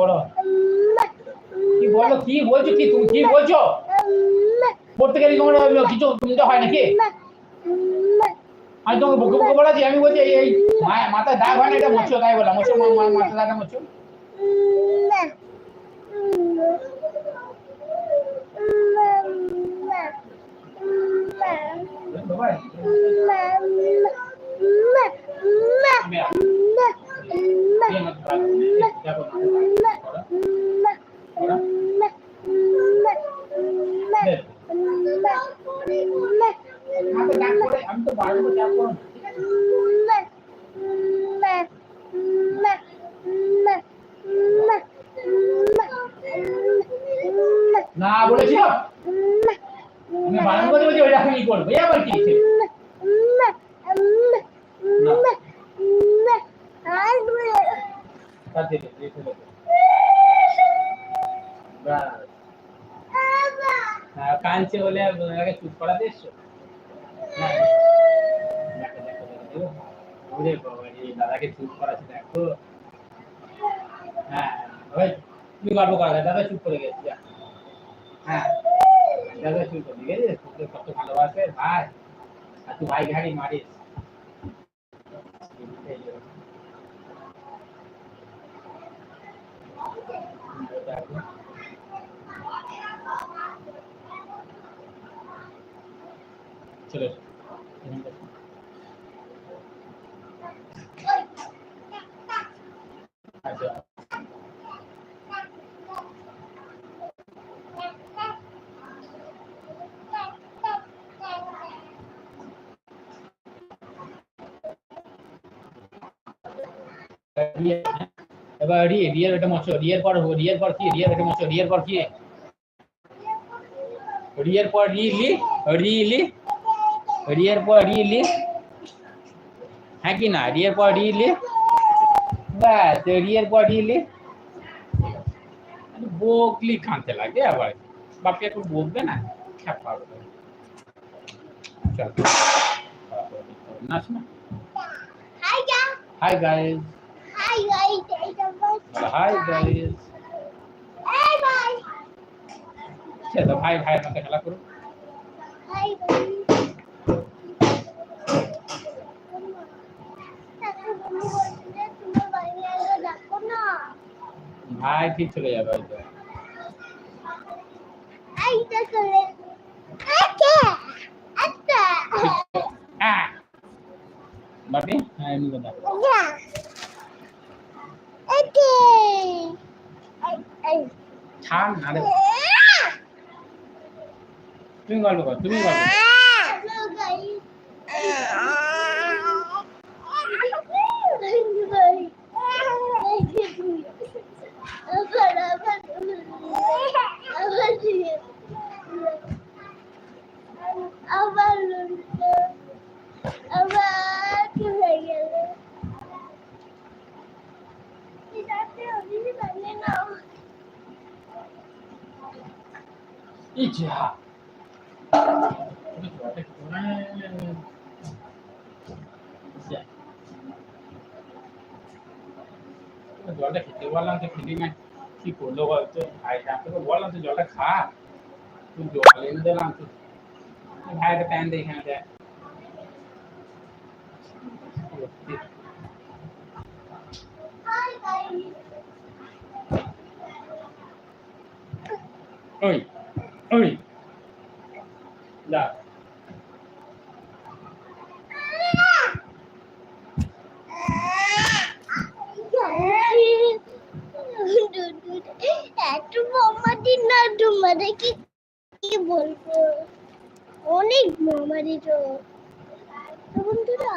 করো। কি বলো, কি বলছো, কি তুমি কি বলছো? পড়তে গেলে তোমার কিছু শুনতে হয় নাকি? আমি তোমাকে বুকে বুকে বলাছি, আমি বলছি এই মাথায় দাগ হয় না, এটা মোছো, তাই বলা মোছো, মাথা দাগা মোছো। আমি তো বাড়বো, চাপ করো না, বলেছি আমি বারণ করে বলছি ওইটা আমি করবো, আবার কি কাঁদছে বলে আগে চুপ করাতে এসছো? দাদাকে চুপ করাচ্ছে, দেখো। হ্যাঁ ওই তুমি গল্প করা, দাদা চুপ করে গেছে। হ্যাঁ দাদা চুপ করে গেছে, কত ভালোবাসে ভাই, আর তুই ভাই ঘাড়ি মারিস। চলো আচ্ছা এবার রিয়ের এটা মশো, রিয়ের পর কি, রিয়ের এটা মশো, রিয়ের পর কি, রিয়ের পর রিলি, রিলি, রিয়ের পর রিলি, হ্যাঁ কি না, রিয়ের পর রিলি, ব্যাস রিয়ের পর রিলি। বকলি কাঁদতে লাগে আবার, বাপকে একটু বকবে না, খ্যাপ পাবে। চল নাচ না। Hi guys, hi guys, hi guys, hi ভাই, চলো ভাই ভাইয়ের সাথে খেলা করো। হাই ভাই ঠিক চলে যাবে হয়তো। এইটা চলে আচ্ছা আচ্ছা বাপি হ্যাঁ এমনি কথা ওকে ছাড় না রে, তুমি গল্প কর, তুমি গল্প কর। ইচ্ছা জলটা খেতে বললাম তো খেলি না, কি করলো বলতো ভাইটা, তোকে বললাম তো জলটা খা, তুই জল এনে দিলাম তো ভাইটা প্যান দিয়ে এখানে দেয়। ওই ওই যা একটু মামাদি না তোমাদের কি বলবো, অনেক মামাদি তো বন্ধুরা।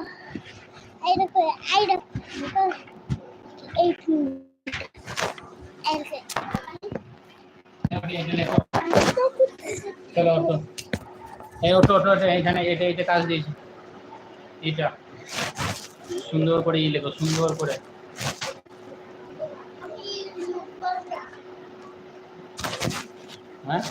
চলো ওঠো, এই ওঠো ওঠো, এইখানে এটা এটা কাজ দিয়েছি, এটা সুন্দর করে লেখো, সুন্দর করে। হ্যাঁ